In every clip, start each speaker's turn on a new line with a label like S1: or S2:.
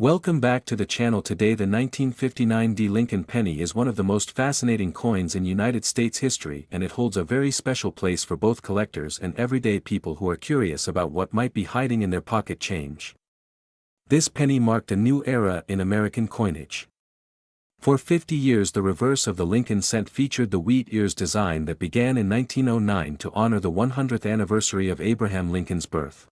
S1: Welcome back to the channel. Today the 1959 Lincoln penny is one of the most fascinating coins in United States history, and it holds a very special place for both collectors and everyday people who are curious about what might be hiding in their pocket change. This penny marked a new era in American coinage. For 50 years the reverse of the Lincoln cent featured the wheat ears design that began in 1909 to honor the 100th anniversary of Abraham Lincoln's birth.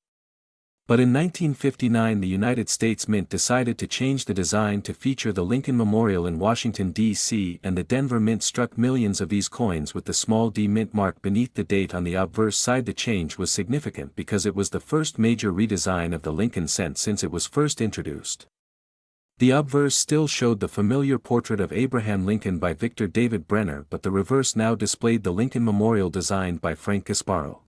S1: But in 1959 the United States Mint decided to change the design to feature the Lincoln Memorial in Washington, D.C., and the Denver Mint struck millions of these coins with the small d mint mark beneath the date on the obverse side. The change was significant because it was the first major redesign of the Lincoln cent since it was first introduced. The obverse still showed the familiar portrait of Abraham Lincoln by Victor David Brenner, but the reverse now displayed the Lincoln Memorial designed by Frank Gasparro.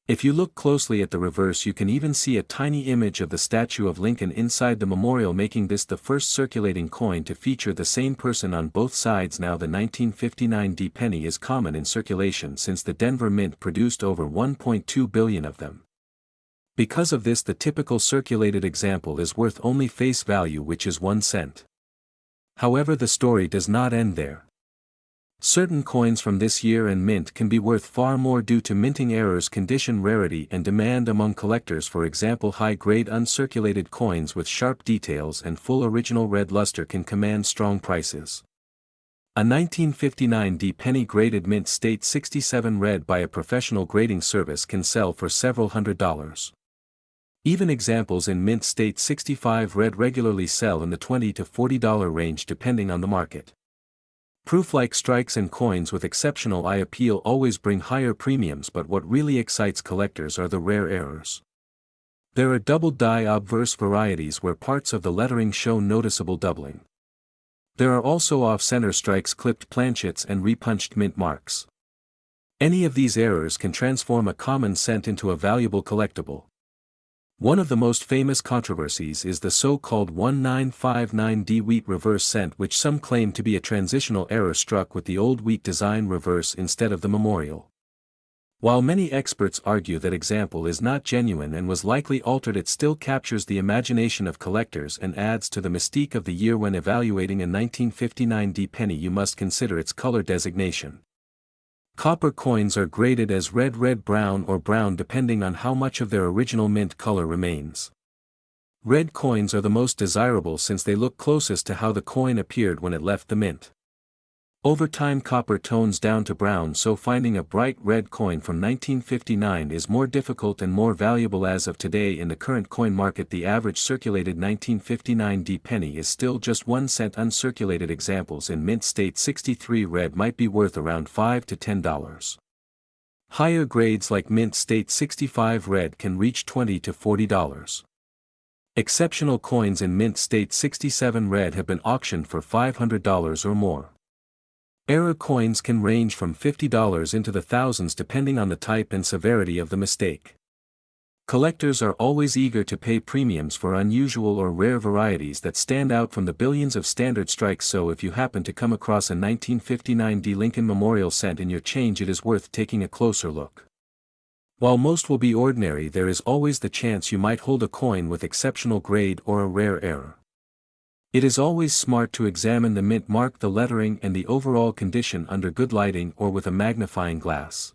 S1: If you look closely at the reverse, you can even see a tiny image of the statue of Lincoln inside the memorial, making this the first circulating coin to feature the same person on both sides. Now the 1959 penny is common in circulation since the Denver Mint produced over 1.2 billion of them. Because of this, the typical circulated example is worth only face value, which is 1 cent. However, the story does not end there. Certain coins from this year and mint can be worth far more due to minting errors, condition, rarity, and demand among collectors. For example, high-grade uncirculated coins with sharp details and full original red luster can command strong prices. A 1959 penny graded mint state 67 red by a professional grading service can sell for several $100s. Even examples in mint state 65 red regularly sell in the $20 to $40 range depending on the market. Proof-like strikes and coins with exceptional eye appeal always bring higher premiums, but what really excites collectors are the rare errors. There are double die obverse varieties where parts of the lettering show noticeable doubling. There are also off-center strikes, clipped planchets, and repunched mint marks. Any of these errors can transform a common cent into a valuable collectible. One of the most famous controversies is the so-called 1959 wheat reverse cent, which some claim to be a transitional error struck with the old wheat design reverse instead of the memorial. While many experts argue that example is not genuine and was likely altered, it still captures the imagination of collectors and adds to the mystique of the year. When evaluating a 1959 penny, you must consider its color designation. Copper coins are graded as red, brown, or brown depending on how much of their original mint color remains. Red coins are the most desirable since they look closest to how the coin appeared when it left the mint. Over time copper tones down to brown, so finding a bright red coin from 1959 is more difficult and more valuable. As of today in the current coin market, the average circulated 1959 penny is still just 1 cent. Uncirculated examples in mint state 63 red might be worth around $5 to $10. Higher grades like mint state 65 red can reach $20 to $40. Exceptional coins in mint state 67 red have been auctioned for $500 or more. Error coins can range from $50 into the thousands depending on the type and severity of the mistake. Collectors are always eager to pay premiums for unusual or rare varieties that stand out from the billions of standard strikes, so if you happen to come across a 1959 Lincoln Memorial cent in your change, it is worth taking a closer look. While most will be ordinary, there is always the chance you might hold a coin with exceptional grade or a rare error. It is always smart to examine the mint mark, the lettering, and the overall condition under good lighting or with a magnifying glass.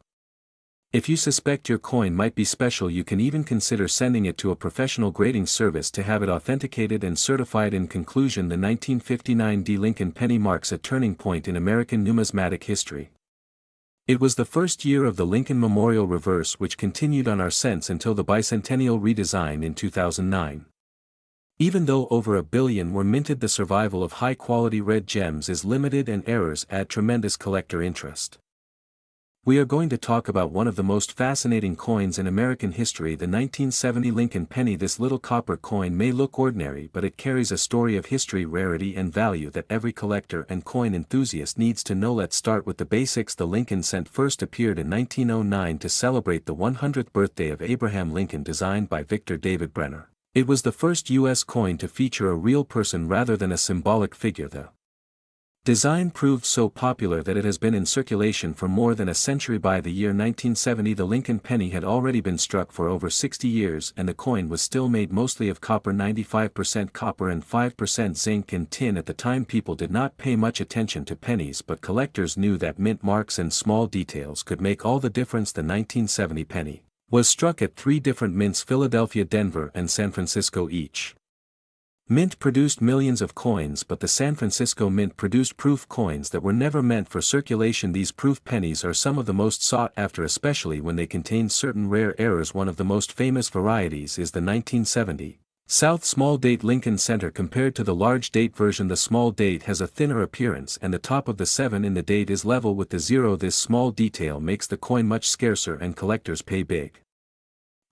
S1: If you suspect your coin might be special, you can even consider sending it to a professional grading service to have it authenticated and certified. In conclusion, the 1959 Lincoln penny marks a turning point in American numismatic history. It was the first year of the Lincoln Memorial reverse, which continued on our cents until the bicentennial redesign in 2009. Even though over 1 billion were minted, the survival of high-quality red gems is limited and errors add tremendous collector interest. We are going to talk about one of the most fascinating coins in American history, the 1970 Lincoln penny. This little copper coin may look ordinary, but it carries a story of history, rarity, and value that every collector and coin enthusiast needs to know. Let's start with the basics. The Lincoln cent first appeared in 1909 to celebrate the 100th birthday of Abraham Lincoln, designed by Victor David Brenner. It was the first U.S. coin to feature a real person rather than a symbolic figure. The Design proved so popular that it has been in circulation for more than a century. By the year 1970, the Lincoln penny had already been struck for over 60 years, and the coin was still made mostly of copper, 95% copper and 5% zinc and tin. At the time, people did not pay much attention to pennies, but collectors knew that mint marks and small details could make all the difference. The 1970 penny was struck at 3 different mints: Philadelphia, Denver, and San Francisco each. Mint produced millions of coins, but the San Francisco Mint produced proof coins that were never meant for circulation. These proof pennies are some of the most sought after, especially when they contain certain rare errors. One of the most famous varieties is the 1970 South small date Lincoln Center. Compared to the large date version, the small date has a thinner appearance, and the top of the 7 in the date is level with the 0. This small detail makes the coin much scarcer, and collectors pay big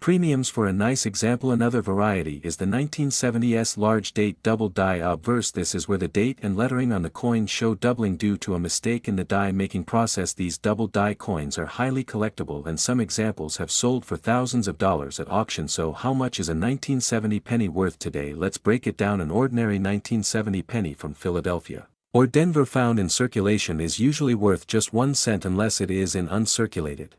S1: premiums for a nice example. Another variety is the 1970s large date double die obverse. This is where the date and lettering on the coin show doubling due to a mistake in the die making process. These double die coins are highly collectible, and some examples have sold for thousands of dollars at auction. So how much is a 1970 penny worth today? Let's break it down. An ordinary 1970 penny from Philadelphia or Denver found in circulation is usually worth just 1 cent unless it is in uncirculated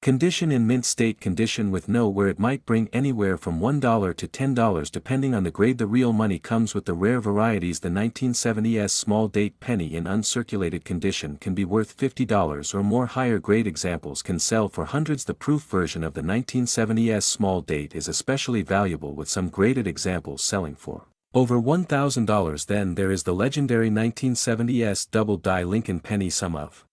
S1: condition. In mint state condition with no wear, it might bring anywhere from $1 to $10 depending on the grade. The real money comes with the rare varieties. The 1970s small date penny in uncirculated condition can be worth $50 or more. Higher grade examples can sell for hundreds. The proof version of the 1970s small date is especially valuable, with some graded examples selling for over $1,000. Then there is the legendary 1970s double die Lincoln penny. Some of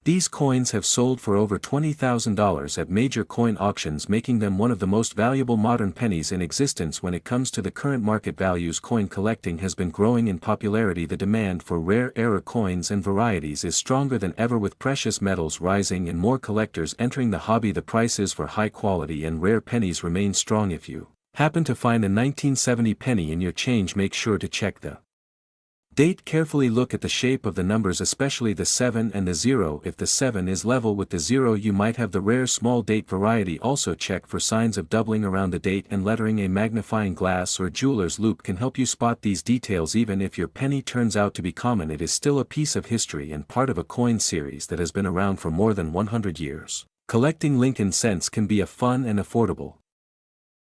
S1: these coins have sold for over $20,000 at major coin auctions, making them one of the most valuable modern pennies in existence. When it comes to the current market values, coin collecting has been growing in popularity. The demand for rare error coins and varieties is stronger than ever, with precious metals rising and more collectors entering the hobby. The prices for high quality and rare pennies remain strong. If you happen to find a 1970 penny in your change, make sure to check the date carefully. Look at the shape of the numbers, especially the 7 and the 0. If the 7 is level with the 0, you might have the rare small date variety. Also check for signs of doubling around the date and lettering. A magnifying glass or jeweler's loupe can help you spot these details. Even if your penny turns out to be common, it is still a piece of history and part of a coin series that has been around for more than 100 years. Collecting Lincoln cents can be a fun and affordable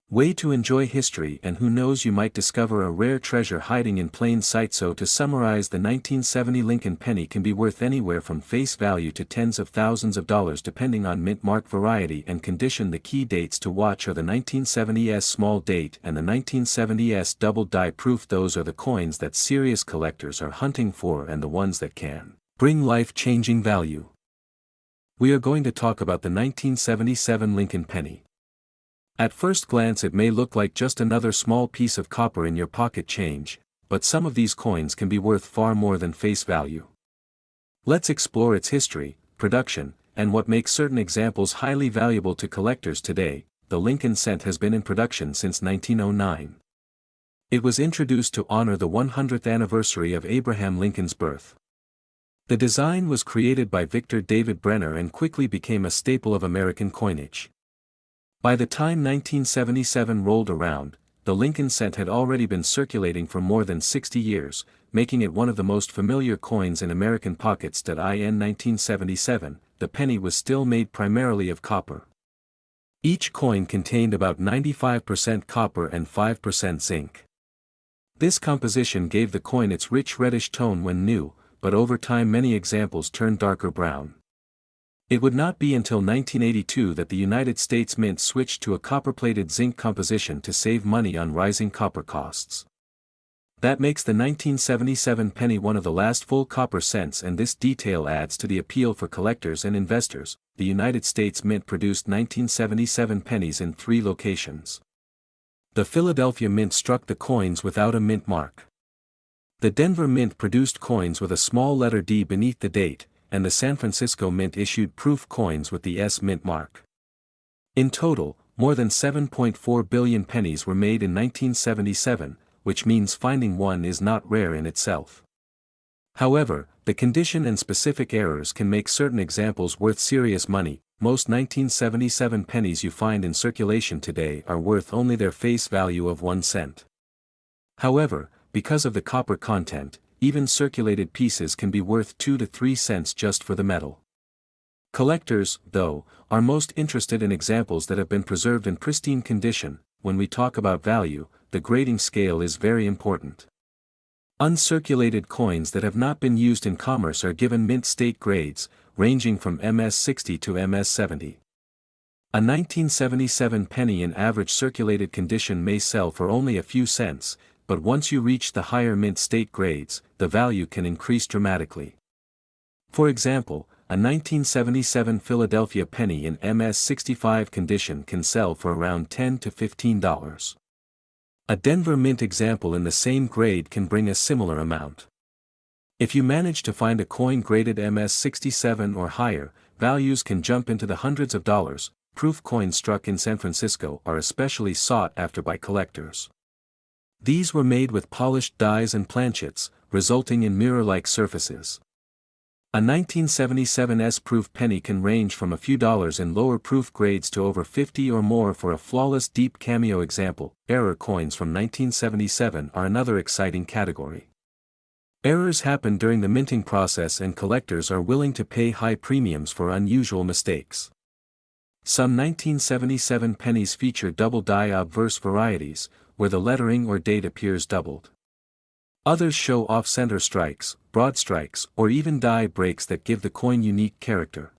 S1: way to enjoy history, and who knows, you might discover a rare treasure hiding in plain sight. So to summarize, the 1970 Lincoln penny can be worth anywhere from face value to tens of thousands of dollars depending on mint mark, variety, and condition. The key dates to watch are the 1970s small date and the 1970s double die proof. Those are the coins that serious collectors are hunting for, and the ones that can bring life-changing value. We are going to talk about the 1977 Lincoln penny. At first glance it may look like just another small piece of copper in your pocket change, but some of these coins can be worth far more than face value. Let's explore its history, production, and what makes certain examples highly valuable to collectors today. The Lincoln cent has been in production since 1909. It was introduced to honor the 100th anniversary of Abraham Lincoln's birth. The design was created by Victor David Brenner and quickly became a staple of American coinage. By the time 1977 rolled around, the Lincoln cent had already been circulating for more than 60 years, making it one of the most familiar coins in American pockets. In 1977, the penny was still made primarily of copper. Each coin contained about 95% copper and 5% zinc. This composition gave the coin its rich reddish tone when new, but over time many examples turned darker brown. It would not be until 1982 that the United States Mint switched to a copper-plated zinc composition to save money on rising copper costs. That makes the 1977 penny one of the last full copper cents, and this detail adds to the appeal for collectors and investors. The United States Mint produced 1977 pennies in 3 locations. The Philadelphia Mint struck the coins without a mint mark. The Denver Mint produced coins with a small letter D beneath the date, and the San Francisco Mint issued proof coins with the S mint mark. In total, more than 7.4 billion pennies were made in 1977, which means finding one is not rare in itself. However, the condition and specific errors can make certain examples worth serious money. Most 1977 pennies you find in circulation today are worth only their face value of 1 cent. However, because of the copper content, even circulated pieces can be worth 2 to 3 cents just for the metal. Collectors, though, are most interested in examples that have been preserved in pristine condition. When we talk about value, the grading scale is very important. Uncirculated coins that have not been used in commerce are given mint state grades, ranging from MS-60 to MS-70. A 1977 penny in average circulated condition may sell for only a few cents, but once you reach the higher mint state grades, the value can increase dramatically. For example, a 1977 Philadelphia penny in MS-65 condition can sell for around $10 to $15. A Denver mint example in the same grade can bring a similar amount. If you manage to find a coin graded MS-67 or higher, values can jump into the hundreds of dollars. Proof coins struck in San Francisco are especially sought after by collectors. These were made with polished dies and planchets, resulting in mirror-like surfaces. A 1977 S-proof penny can range from a few dollars in lower proof grades to over $50 or more for a flawless deep cameo example. Error coins from 1977 are another exciting category. Errors happen during the minting process and collectors are willing to pay high premiums for unusual mistakes. Some 1977 pennies feature double die obverse varieties, where the lettering or date appears doubled. Others show off-center strikes, broad strikes, or even die breaks that give the coin unique character.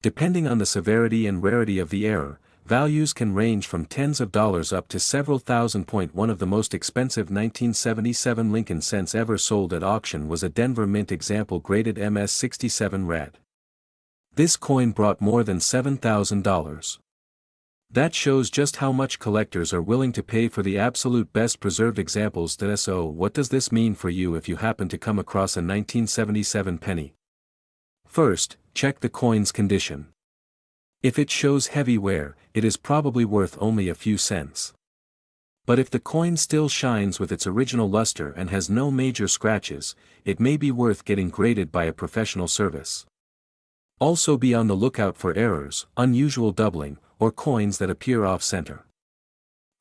S1: Depending on the severity and rarity of the error, values can range from tens of dollars up to several thousand. One of the most expensive 1977 Lincoln cents ever sold at auction was a Denver mint example graded MS-67 red. This coin brought more than $7,000. That shows just how much collectors are willing to pay for the absolute best preserved examples. So what does this mean for you if you happen to come across a 1977 penny? First, check the coin's condition. If it shows heavy wear, it is probably worth only a few cents. But if the coin still shines with its original luster and has no major scratches, it may be worth getting graded by a professional service. Also be on the lookout for errors, unusual doubling, or coins that appear off-center.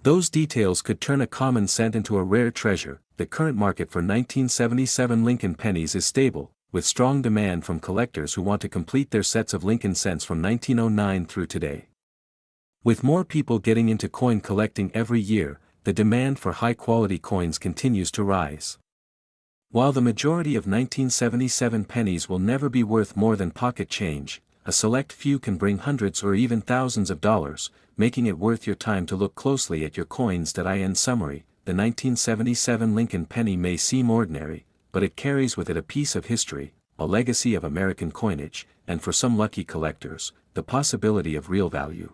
S1: Those details could turn a common cent into a rare treasure. The current market for 1977 Lincoln pennies is stable, with strong demand from collectors who want to complete their sets of Lincoln cents from 1909 through today. With more people getting into coin collecting every year, the demand for high-quality coins continues to rise. While the majority of 1977 pennies will never be worth more than pocket change, a select few can bring hundreds or even thousands of dollars, making it worth your time to look closely at your coins. In summary, the 1977 Lincoln penny may seem ordinary, but it carries with it a piece of history, a legacy of American coinage, and for some lucky collectors, the possibility of real value.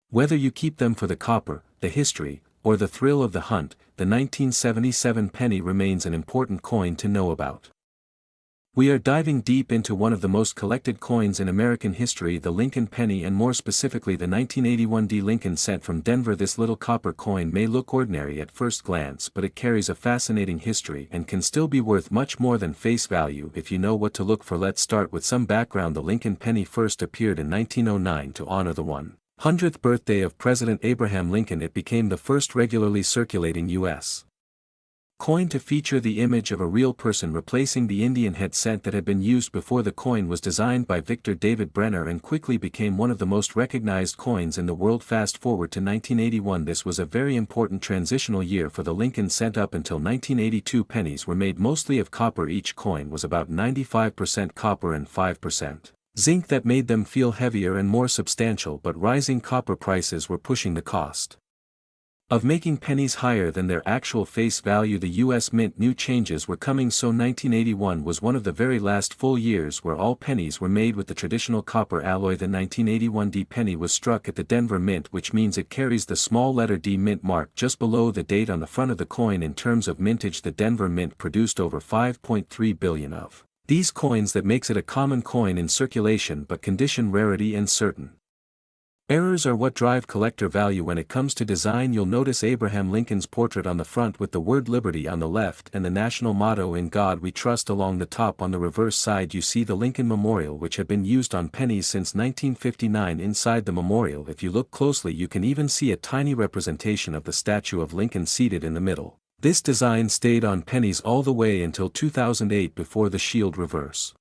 S1: Whether you keep them for the copper, the history, or the thrill of the hunt, the 1977 penny remains an important coin to know about. We are diving deep into one of the most collected coins in American history, the Lincoln penny, and more specifically the 1981 D Lincoln cent from Denver. This little copper coin may look ordinary at first glance, but it carries a fascinating history and can still be worth much more than face value if you know what to look for. Let's start with some background. The Lincoln penny first appeared in 1909 to honor the 100th birthday of President Abraham Lincoln. It became the first regularly circulating U.S. coin to feature the image of a real person, replacing the Indian head cent that had been used before. The coin was designed by Victor David Brenner and quickly became one of the most recognized coins in the world. Fast forward to 1981. This was a very important transitional year for the Lincoln cent. Up until 1982, pennies were made mostly of copper. Each coin was about 95% copper and 5% zinc. That made them feel heavier and more substantial, but rising copper prices were pushing the cost of making pennies higher than their actual face value. The U.S. Mint knew changes were coming, so 1981 was one of the very last full years where all pennies were made with the traditional copper alloy. The 1981 D penny was struck at the Denver Mint, which means it carries the small letter D mint mark just below the date on the front of the coin. In terms of mintage, the Denver Mint produced over 5.3 billion of these coins. That makes it a common coin in circulation, but condition, rarity, and certain errors are what drive collector value. When it comes to design, you'll notice Abraham Lincoln's portrait on the front with the word Liberty on the left and the national motto "In God We Trust" along the top. On the reverse side you see the Lincoln Memorial, which had been used on pennies since 1959. Inside the memorial, if you look closely, you can even see a tiny representation of the statue of Lincoln seated in the middle. This design stayed on pennies all the way until 2008 before the shield reverse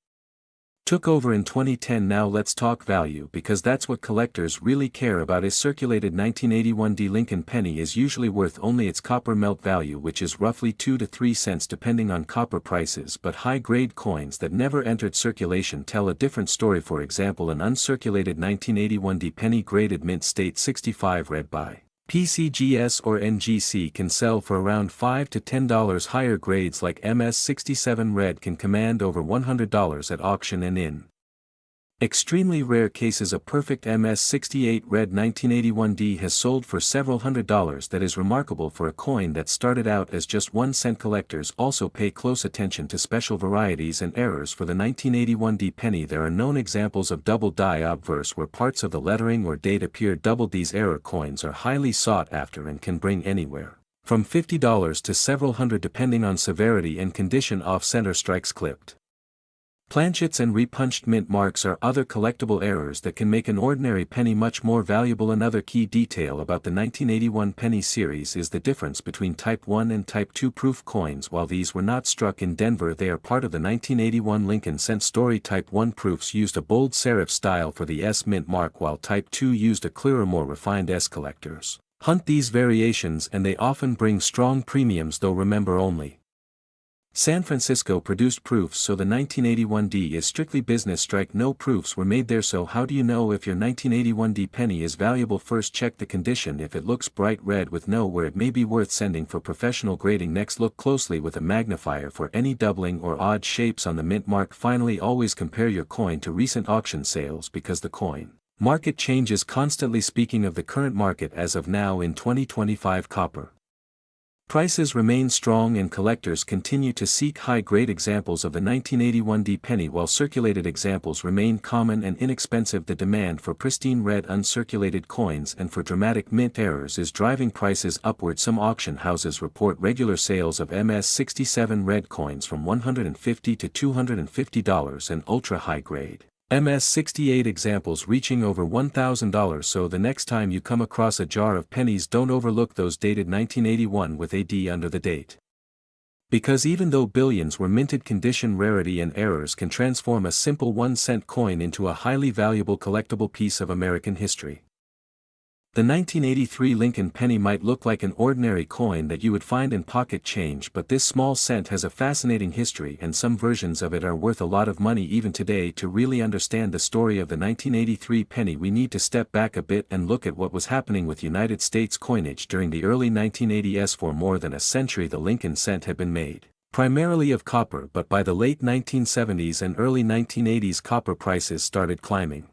S1: took over in 2010. Now let's talk value, because that's what collectors really care about. A circulated 1981 Lincoln penny is usually worth only its copper melt value, which is roughly 2 to 3 cents depending on copper prices, but high-grade coins that never entered circulation tell a different story. For example, an uncirculated 1981 penny graded mint state 65 red by PCGS or NGC can sell for around $5 to $10. Higher grades like MS67 red can command over $100 at auction, and in extremely rare cases a perfect MS68 red 1981 has sold for several $100s. That is remarkable for a coin that started out as just 1 cent. Collectors also pay close attention to special varieties and errors for the 1981 penny. There are known examples of double die obverse where parts of the lettering or date appear doubled. These error coins are highly sought after and can bring anywhere from $50 to several hundred depending on severity and condition. Off-center strikes, clipped planchets and repunched mint marks are other collectible errors that can make an ordinary penny much more valuable. Another key detail about the 1981 penny series is the difference between Type 1 and Type 2 proof coins. While these were not struck in Denver, they are part of the 1981 Lincoln cent story. Type 1 proofs used a bold serif style for the S mint mark, while Type 2 used a clearer, more refined S. Collectors hunt these variations and they often bring strong premiums, though remember only San Francisco produced proofs, so the 1981 is strictly business. Strike, no proofs were made there. So how do you know if your 1981 penny is valuable? First, check the condition. If it looks bright red with no wear, it may be worth sending for professional grading. Next, look closely with a magnifier for any doubling or odd shapes on the mint mark. Finally, always compare your coin to recent auction sales, because the coin market changes constantly. Speaking of the current market as of now in 2025, copper prices remain strong and collectors continue to seek high-grade examples of the 1981 penny, while circulated examples remain common and inexpensive. The demand for pristine red uncirculated coins and for dramatic mint errors is driving prices upward. Some auction houses report regular sales of MS67 red coins from $150 to $250 and ultra-high-grade MS68 examples reaching over $1,000. So the next time you come across a jar of pennies, don't overlook those dated 1981 with a D under the date. Because even though billions were minted, condition, rarity and errors can transform a simple 1 cent coin into a highly valuable collectible piece of American history. The 1983 Lincoln penny might look like an ordinary coin that you would find in pocket change, but this small cent has a fascinating history, and some versions of it are worth a lot of money even today. To really understand the story of the 1983 penny, we need to step back a bit and look at what was happening with United States coinage during the early 1980s. For more than a century the Lincoln cent had been made primarily of copper, but by the late 1970s and early 1980s copper prices started climbing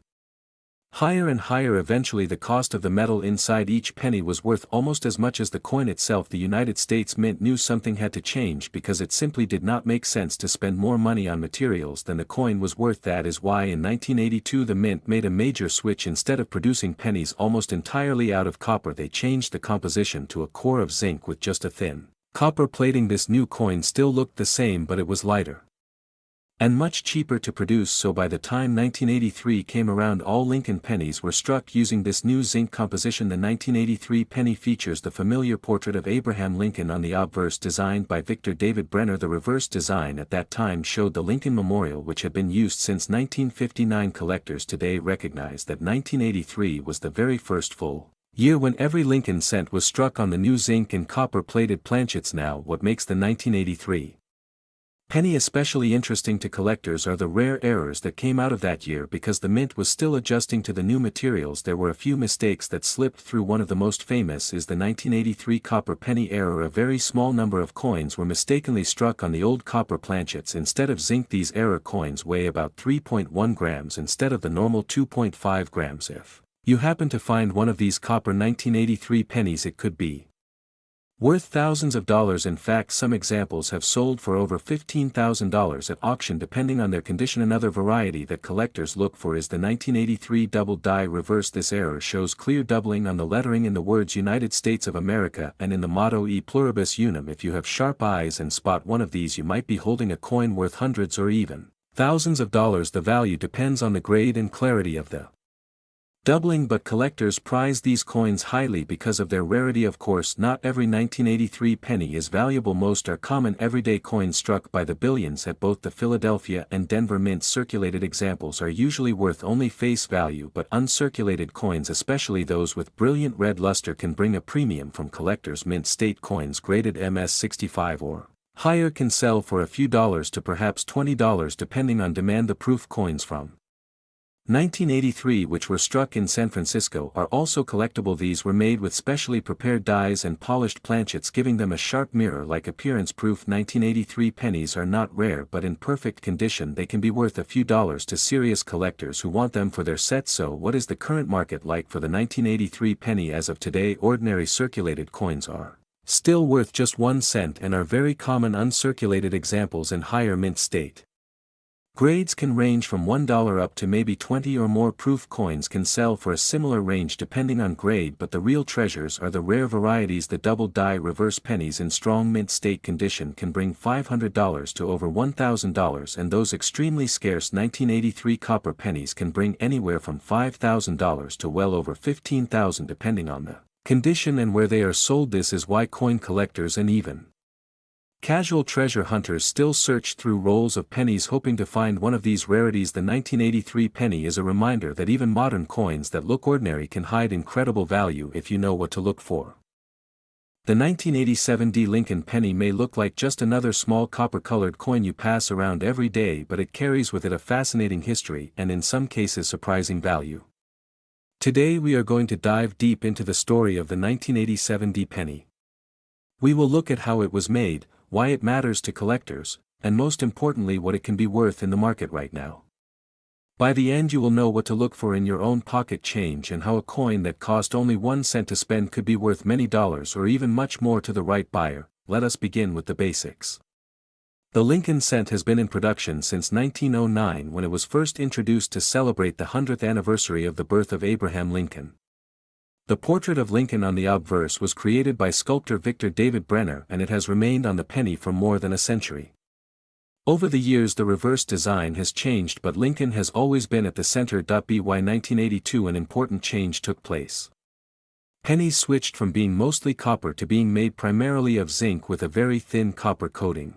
S1: higher and higher. Eventually the cost of the metal inside each penny was worth almost as much as the coin itself. The United States Mint knew something had to change, because it simply did not make sense to spend more money on materials than the coin was worth. That is why in 1982 the Mint made a major switch. Instead of producing pennies almost entirely out of copper, they changed the composition to a core of zinc with just a thin copper plating. This new coin still looked the same, but it was lighter and much cheaper to produce. So by the time 1983 came around, all Lincoln pennies were struck using this new zinc composition. The 1983 penny features the familiar portrait of Abraham Lincoln on the obverse, designed by Victor David Brenner. The reverse design at that time showed the Lincoln Memorial, which had been used since 1959. Collectors today recognize that 1983 was the very first full year when every Lincoln cent was struck on the new zinc and copper plated planchets. Now, what makes the 1983 penny especially interesting to collectors are the rare errors that came out of that year. Because the mint was still adjusting to the new materials, there were a few mistakes that slipped through. One of the most famous is the 1983 copper penny error. A very small number of coins were mistakenly struck on the old copper planchets instead of zinc. These error coins weigh about 3.1 grams instead of the normal 2.5 grams. If you happen to find one of these copper 1983 pennies, it could be worth thousands of dollars. In fact, some examples have sold for over $15,000 at auction depending on their condition. Another variety that collectors look for is the 1983 double die reverse. This error shows clear doubling on the lettering in the words United States of America and in the motto E pluribus unum. If you have sharp eyes and spot one of these, you might be holding a coin worth hundreds or even thousands of dollars. The value depends on the grade and clarity of the doubling, but collectors prize these coins highly because of their rarity. Of course, not every 1983 penny is valuable. Most are common everyday coins struck by the billions at both the Philadelphia and Denver mints. Circulated examples are usually worth only face value, but uncirculated coins, especially those with brilliant red luster, can bring a premium. From collectors, mint state coins graded MS65 or higher can sell for a few dollars to perhaps $20 depending on demand. The proof coins from 1983, which were struck in San Francisco, are also collectible. These were made with specially prepared dies and polished planchets, giving them a sharp mirror-like appearance. Proof 1983 pennies are not rare, but in perfect condition they can be worth a few dollars to serious collectors who want them for their set. So what is the current market like for the 1983 penny? As of today, ordinary circulated coins are still worth just 1 cent and are very common. Uncirculated examples in higher mint state grades can range from $1 up to maybe 20 or more. Proof coins can sell for a similar range depending on grade, but the real treasures are the rare varieties. The double die reverse pennies in strong mint state condition can bring $500 to over $1,000, and those extremely scarce 1983 copper pennies can bring anywhere from $5,000 to well over $15,000 depending on the condition and where they are sold. This is why coin collectors and even casual treasure hunters still search through rolls of pennies hoping to find one of these rarities. The 1983 penny is a reminder that even modern coins that look ordinary can hide incredible value if you know what to look for. The 1987 D. Lincoln penny may look like just another small copper-colored coin you pass around every day, but it carries with it a fascinating history and in some cases surprising value. Today we are going to dive deep into the story of the 1987 D. penny. We will look at how it was made, why it matters to collectors, and most importantly what it can be worth in the market right now. By the end you will know what to look for in your own pocket change and how a coin that cost only 1 cent to spend could be worth many dollars or even much more to the right buyer. Let us begin with the basics. The Lincoln cent has been in production since 1909, when it was first introduced to celebrate the 100th anniversary of the birth of Abraham Lincoln. The portrait of Lincoln on the obverse was created by sculptor Victor David Brenner, and it has remained on the penny for more than a century. Over the years the reverse design has changed, but Lincoln has always been at the center. By 1982 an important change took place. Pennies switched from being mostly copper to being made primarily of zinc with a very thin copper coating.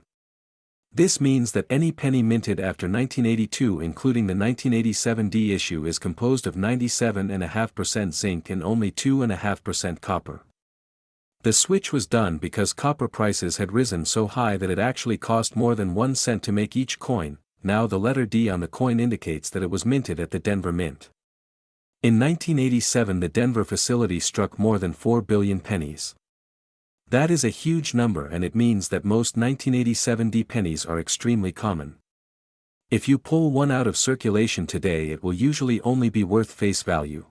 S1: This means that any penny minted after 1982, including the 1987 D issue, is composed of 97.5% zinc and only 2.5% copper. The switch was done because copper prices had risen so high that it actually cost more than 1 cent to make each coin. Now the letter D on the coin indicates that it was minted at the Denver Mint. In 1987 the Denver facility struck more than 4 billion pennies. That is a huge number, and it means that most 1987 D pennies are extremely common. If you pull one out of circulation today it will usually only be worth face value.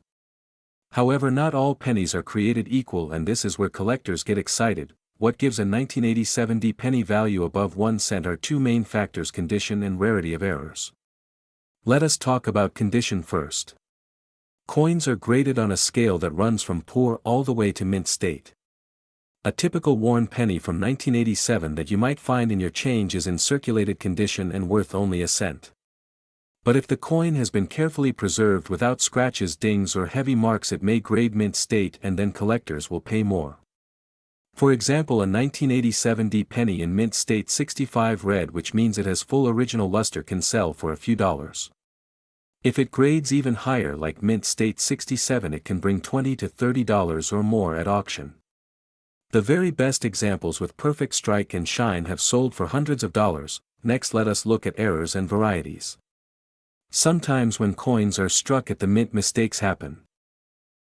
S1: However, not all pennies are created equal, and this is where collectors get excited. What gives a 1987 D penny value above 1 cent are two main factors: condition and rarity of errors. Let us talk about condition first. Coins are graded on a scale that runs from poor all the way to mint state. A typical worn penny from 1987 that you might find in your change is in circulated condition and worth only a cent. But if the coin has been carefully preserved without scratches, dings or heavy marks, it may grade mint state, and then collectors will pay more. For example, a 1987 D penny in mint state 65 red, which means it has full original luster, can sell for a few dollars. If it grades even higher like mint state 67, it can bring $20 to $30 or more at auction. The very best examples with perfect strike and shine have sold for hundreds of dollars. Next, let us look at errors and varieties. Sometimes when coins are struck at the mint, mistakes happen.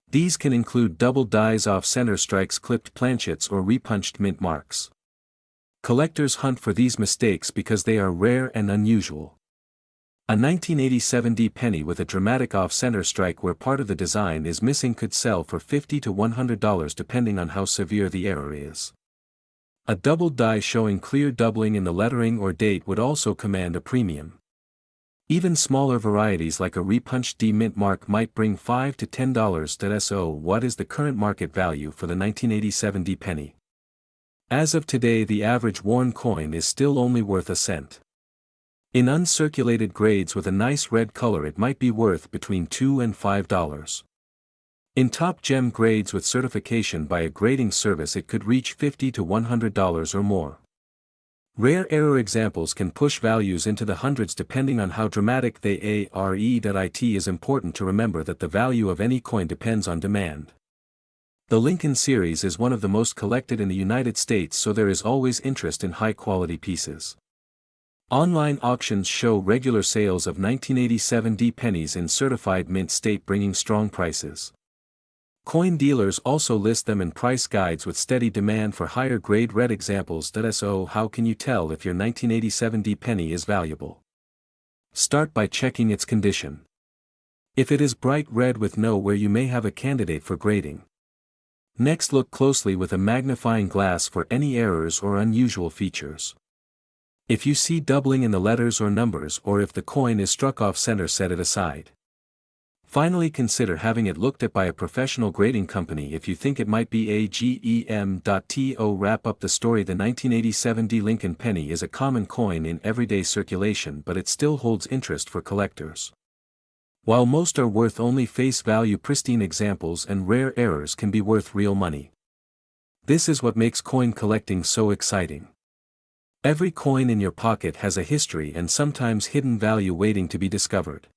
S1: These can include double dies, off-center strikes, clipped planchets, or repunched mint marks. Collectors hunt for these mistakes because they are rare and unusual. A 1987 D penny with a dramatic off-center strike where part of the design is missing could sell for $50 to $100 depending on how severe the error is. A double die showing clear doubling in the lettering or date would also command a premium. Even smaller varieties like a repunched D mint mark might bring $5 to $10. So what is the current market value for the 1987 D penny? As of today, the average worn coin is still only worth a cent. In uncirculated grades with a nice red color it might be worth between $2 and $5. In top gem grades with certification by a grading service it could reach $50 to $100 or more. Rare error examples can push values into the hundreds depending on how dramatic they are. It is important to remember that the value of any coin depends on demand. The Lincoln series is one of the most collected in the United States, so there is always interest in high-quality pieces. Online auctions show regular sales of 1987 D pennies in certified mint state bringing strong prices. Coin dealers also list them in price guides with steady demand for higher grade red examples. So how can you tell if your 1987 D penny is valuable? Start by checking its condition. If it is bright red with no wear, you may have a candidate for grading. Next, look closely with a magnifying glass for any errors or unusual features. If you see doubling in the letters or numbers, or if the coin is struck off center, set it aside. Finally, consider having it looked at by a professional grading company if you think it might be a gem. To wrap up the story, the 1987 D Lincoln penny is a common coin in everyday circulation, but it still holds interest for collectors. While most are worth only face value, pristine examples and rare errors can be worth real money. This is what makes coin collecting so exciting. Every coin in your pocket has a history and sometimes hidden value waiting to be discovered.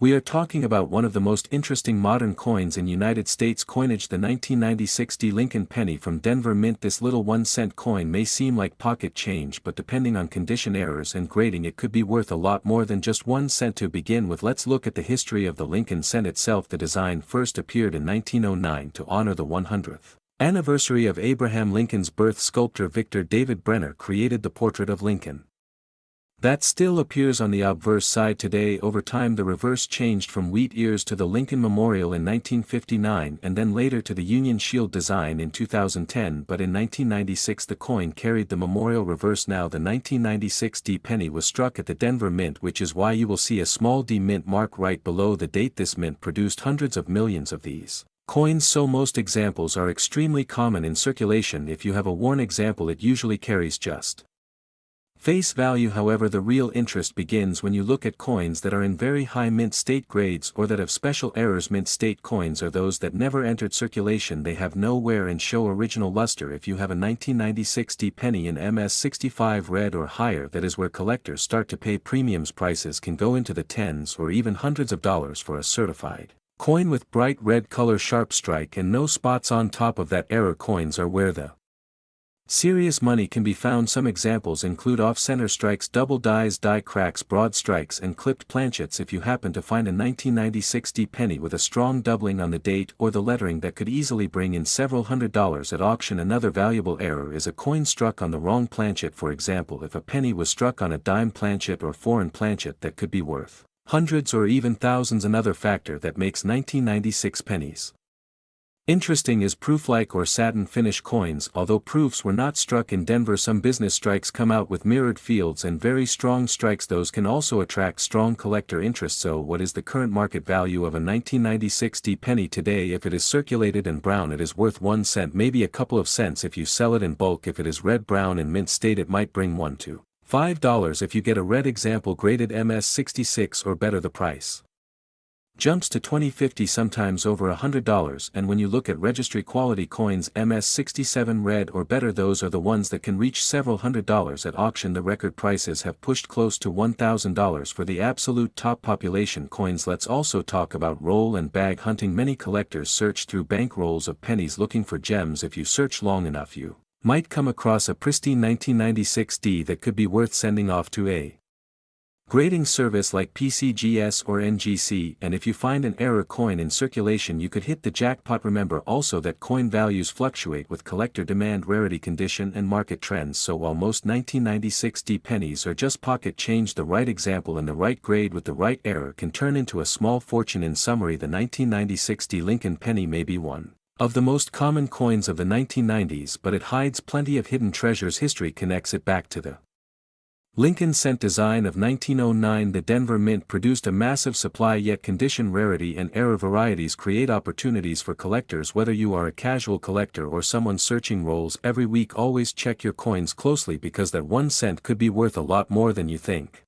S1: We are talking about one of the most interesting modern coins in United States coinage, the 1996 D Lincoln penny from Denver Mint. This little 1-cent coin may seem like pocket change, but depending on condition, errors and grading, it could be worth a lot more than just 1 cent. To begin with, let's look at the history of the Lincoln cent itself. The design first appeared in 1909 to honor the 100th anniversary of Abraham Lincoln's birth. Sculptor Victor David Brenner created the portrait of Lincoln that still appears on the obverse side today. Over time, the reverse changed from wheat ears to the Lincoln Memorial in 1959 and then later to the Union Shield design in 2010, but in 1996 the coin carried the memorial reverse. Now, the 1996 D penny was struck at the Denver Mint, which is why you will see a small D mint mark right below the date. This mint produced hundreds of millions of these coins, so most examples are extremely common in circulation. If you have a worn example, it usually carries just face value. However, the real interest begins when you look at coins that are in very high mint state grades or that have special errors. Mint state coins are those that never entered circulation. They have no wear and show original luster. If you have a 1996 D penny in MS65 red or higher, that is where collectors start to pay premiums. Prices can go into the tens or even hundreds of dollars for a certified coin with bright red color, sharp strike and no spots on top of that. Error coins are where the serious money can be found. Some examples include off-center strikes, double dies, die cracks, broad strikes and clipped planchets. If you happen to find a 1996 D penny with a strong doubling on the date or the lettering, that could easily bring in several $100s at auction. Another valuable error is a coin struck on the wrong planchet. For example, if a penny was struck on a dime planchet or foreign planchet, that could be worth hundreds or even thousands. Another factor that makes 1996 pennies interesting is proof-like or satin finish coins. Although proofs were not struck in Denver, some business strikes come out with mirrored fields and very strong strikes. Those can also attract strong collector interest. So what is the current market value of a 1996 D penny today? If it is circulated and brown, it is worth 1 cent, maybe a couple of cents if you sell it in bulk. If it is red, brown and mint state, it might bring $1 to $5 if you get a red example graded MS66 or better. The price jumps to $20, $50, sometimes over $100, and when you look at registry quality coins MS67 red or better, those are the ones that can reach several $100s at auction. The record prices have pushed close to $1,000 for the absolute top population coins. Let's also talk about roll and bag hunting. Many collectors search through bank rolls of pennies looking for gems. If you search long enough, you might come across a pristine 1996 D that could be worth sending off to a grading service like PCGS or NGC, and if you find an error coin in circulation, you could hit the jackpot. Remember also that coin values fluctuate with collector demand, rarity, condition and market trends. So while most 1996 D pennies are just pocket change, the right example and the right grade with the right error can turn into a small fortune. In summary, the 1996 D Lincoln penny may be one of the most common coins of the 1990s, but it hides plenty of hidden treasures. History connects it back to the Lincoln cent design of 1909. The Denver Mint produced a massive supply, yet condition, rarity and error varieties create opportunities for collectors. Whether you are a casual collector or someone searching rolls every week, always check your coins closely because that 1 cent could be worth a lot more than you think.